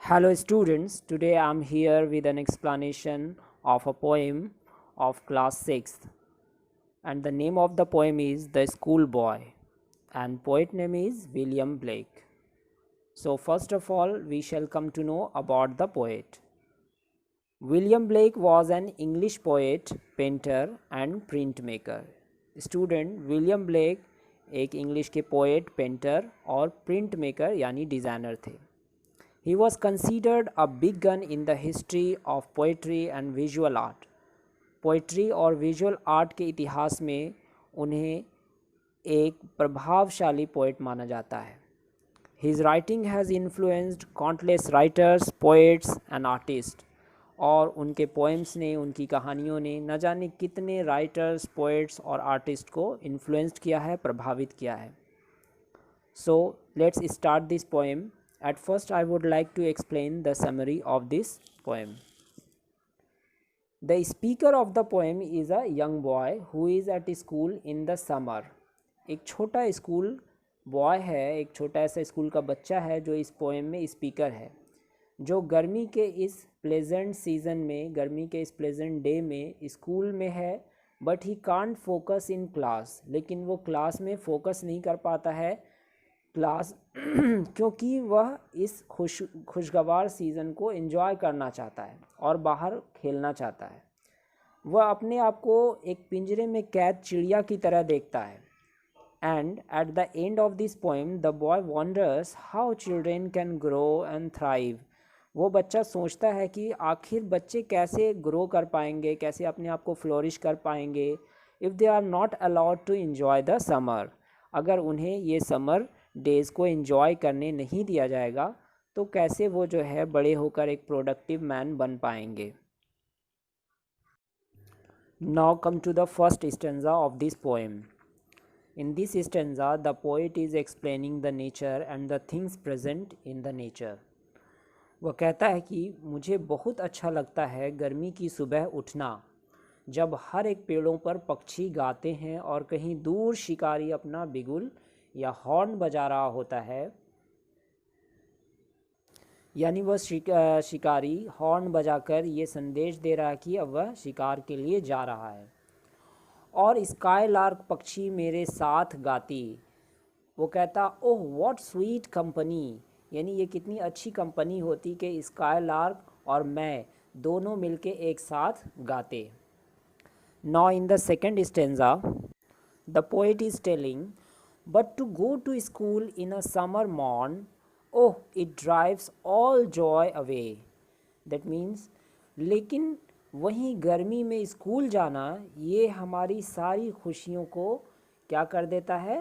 Hello students, today I am here with an explanation of a poem of class 6th, and the name of the poem is The Schoolboy and poet name is William Blake. So first of all we shall come to know about the poet. William Blake was an English poet, painter and printmaker. Student William Blake एक English के poet, painter और print maker यानी designer थे. He was considered a big gun in the history of poetry and visual art. Poetry और visual art के इतिहास में उन्हें एक प्रभावशाली पोएट माना जाता है. His writing has influenced countless writers, poets and artists. और उनके पोएम्स ने, उनकी कहानियों ने न जाने कितने राइटर्स, पोएट्स और आर्टिस्ट को इन्फ्लुएंस्ड किया है, प्रभावित किया है. So let's start this poem. At first I would like to explain the summary of this poem. The speaker of the poem is a young boy who is at school in the summer. एक छोटा school boy है, एक छोटा ऐसा school का बच्चा है जो इस पोएम में स्पीकर है, जो गर्मी के इस प्लेजेंट सीज़न में, गर्मी के इस प्लेजेंट डे में स्कूल में है. But he can't focus in class, लेकिन वो क्लास में फोकस नहीं कर पाता है क्लास क्योंकि वह इस खुशगवार सीज़न को एंजॉय करना चाहता है और बाहर खेलना चाहता है. वह अपने आप को एक पिंजरे में कैद चिड़िया की तरह देखता है. And at the end of this poem the boy wonders how children can grow and thrive. वो बच्चा सोचता है कि आखिर बच्चे कैसे ग्रो कर पाएंगे, कैसे अपने आप को फ्लोरिश कर पाएंगे if they are not allowed to enjoy the summer. अगर उन्हें ये समर डेज़ को एंजॉय करने नहीं दिया जाएगा तो कैसे वो जो है बड़े होकर एक प्रोडक्टिव मैन बन पाएंगे. Now come to the first stanza of this poem. In this stanza the poet is explaining the nature and the things present in the nature. वह कहता है कि मुझे बहुत अच्छा लगता है गर्मी की सुबह उठना, जब हर एक पेड़ों पर पक्षी गाते हैं और कहीं दूर शिकारी अपना बिगुल या हॉर्न बजा रहा होता है. यानी वह शिकारी हॉर्न बजाकर ये संदेश दे रहा है कि अब वह शिकार के लिए जा रहा है. और स्काई लार्क पक्षी मेरे साथ गाती. वो कहता ओह व्हाट स्वीट कंपनी, यानी ये कितनी अच्छी कंपनी होती कि स्काई लार्क और मैं दोनों मिलके एक साथ गाते. Now in the second stanza, the poet is telling, but to go to school in a summer morn, oh, it drives all joy away. That means, लेकिन वहीं गर्मी में स्कूल जाना ये हमारी सारी खुशियों को क्या कर देता है,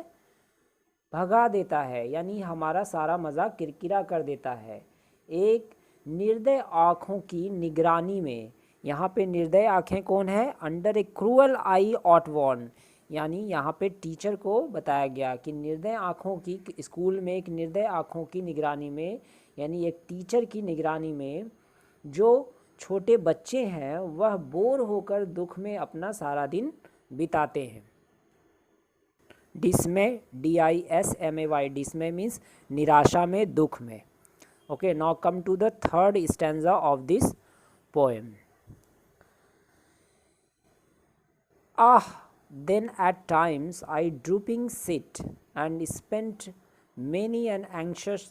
भगा देता है, यानी हमारा सारा मज़ा किरकिरा कर देता है. एक निर्दय आँखों की निगरानी में, यहाँ पे निर्दय आँखें कौन है, under a cruel eye outworn, यानी यहाँ पे टीचर को बताया गया कि निर्दय आँखों की, स्कूल में एक निर्दय आँखों की निगरानी में, यानी एक टीचर की निगरानी में जो छोटे बच्चे हैं वह बोर होकर दुख में अपना सारा दिन बिताते हैं. डिसमे, DISMAY, डिसमे मीन्स निराशा में, दुख में. Okay, now come to the third stanza of this poem. Ah, then at times I drooping sit and spent many an anxious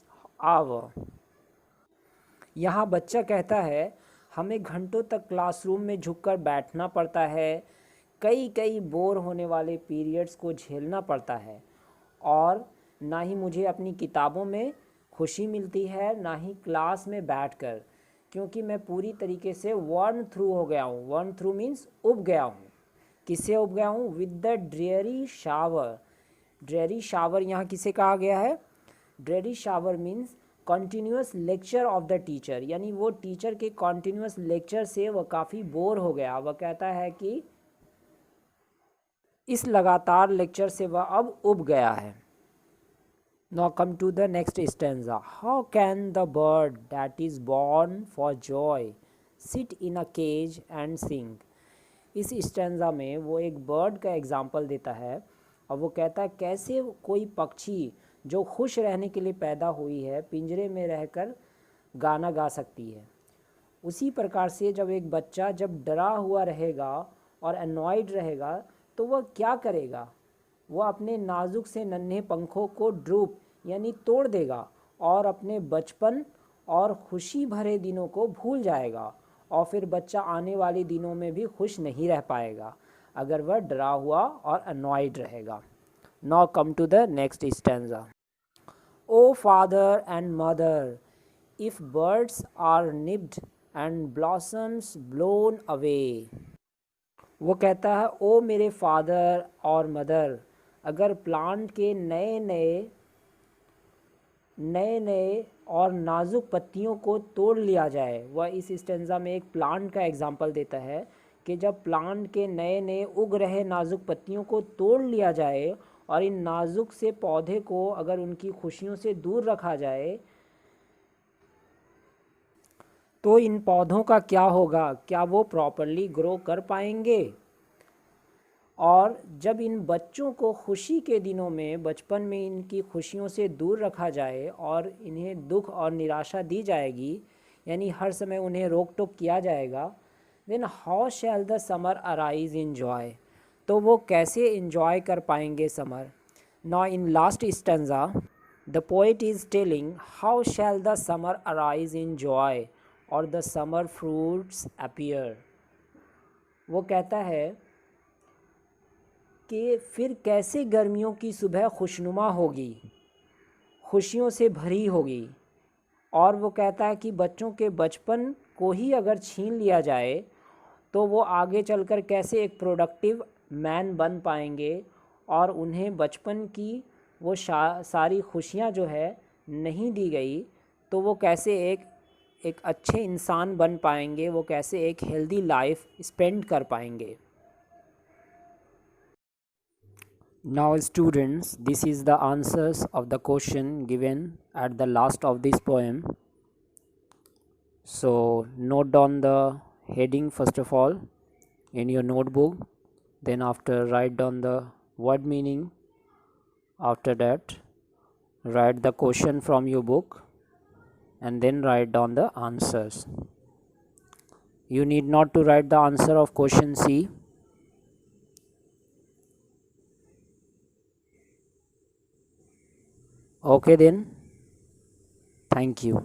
hour. यहाँ बच्चा कहता है हमें घंटों तक क्लासरूम में झुककर बैठना पड़ता है, कई कई बोर होने वाले पीरियड्स को झेलना पड़ता है, और ना ही मुझे अपनी किताबों में खुशी मिलती है ना ही क्लास में बैठकर, क्योंकि मैं पूरी तरीके से वर्न थ्रू हो गया हूँ. वर्न थ्रू मीन्स उब गया हूँ. किससे उब गया हूँ? With the dreary shower. Dreary shower यहाँ किसे कहा गया है? Dreary shower means continuous lecture of the teacher, यानी वो टीचर के कॉन्टीन्यूस लेक्चर से वह काफ़ी बोर हो गया. वह कहता है कि इस लगातार लेक्चर से वह अब उब गया है. Now come to the next stanza. How can the bird that is born for joy sit in a cage and sing? इस स्टैंजा में वो एक बर्ड का एग्जाम्पल देता है और वो कहता है कैसे कोई पक्षी जो खुश रहने के लिए पैदा हुई है पिंजरे में रहकर गाना गा सकती है। उसी प्रकार से जब एक बच्चा जब डरा हुआ रहेगा और अनॉयड रहेगा तो वह क्या करेगा, वह अपने नाजुक से नन्हे पंखों को ड्रूप यानी तोड़ देगा और अपने बचपन और खुशी भरे दिनों को भूल जाएगा, और फिर बच्चा आने वाले दिनों में भी खुश नहीं रह पाएगा अगर वह डरा हुआ और अनॉयड रहेगा। Now come to the next stanza. O father and mother, if birds are nipped and blossoms blown away. वो कहता है, ओ मेरे फादर और मदर, अगर प्लांट के नए नए और नाजुक पत्तियों को तोड़ लिया जाए। वह इस स्टेंजा में एक प्लांट का एग्जाम्पल देता है कि जब प्लांट के नए नए उग रहे नाजुक पत्तियों को तोड़ लिया जाए और इन नाजुक से पौधे को अगर उनकी खुशियों से दूर रखा जाए तो इन पौधों का क्या होगा, क्या वो प्रॉपरली ग्रो कर पाएंगे। और जब इन बच्चों को खुशी के दिनों में बचपन में इनकी खुशियों से दूर रखा जाए और इन्हें दुख और निराशा दी जाएगी, यानी हर समय उन्हें रोक टोक किया जाएगा, then how shall the summer arise in joy, तो वो कैसे इन्जॉय कर पाएंगे summer. Now in last stanza the poet is telling how shall the summer arise in joy और द समर फ्रूट्स अपीयर। वो कहता है कि फिर कैसे गर्मियों की सुबह खुशनुमा होगी, खुशियों से भरी होगी। और वो कहता है कि बच्चों के बचपन को ही अगर छीन लिया जाए तो वो आगे चलकर कैसे एक प्रोडक्टिव मैन बन पाएंगे, और उन्हें बचपन की वो सारी खुशियाँ जो है नहीं दी गई तो वो कैसे एक अच्छे इंसान बन पाएंगे, वो कैसे एक हेल्दी लाइफ स्पेंड कर पाएंगे। Now students, this is the answers of the question given at the last of this poem. So note down the heading first of all in your notebook, then after write down the word meaning, after that write the question from your book and then write down the answers. You need not to write the answer of question C. Okay then, thank you.